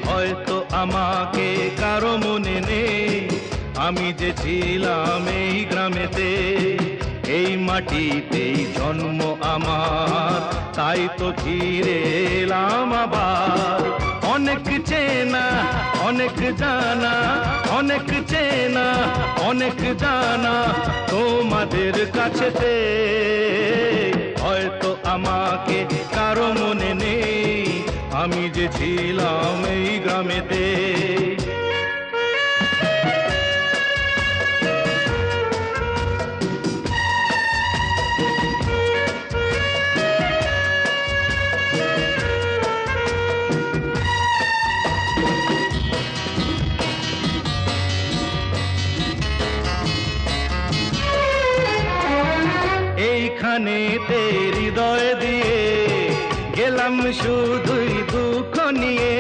হয়তো আমাকে কারো মনে নেই, আমি যে ছিলাম এই গ্রামেতে। এই মাটিতেই জন্ম আমার, তাই তো ফিরে এলাম আবার। অনেক চেনা অনেক জানা, অনেক চেনা অনেক জানা তোমাদের কাছেতে। হয়তো আমাকে কারো মনে নেই, আমি যে ছিলাম এই গ্রামেতে। এইখানেতে হৃদয় দিয়ে গেলাম শুধুই দুঃখ নিয়ে।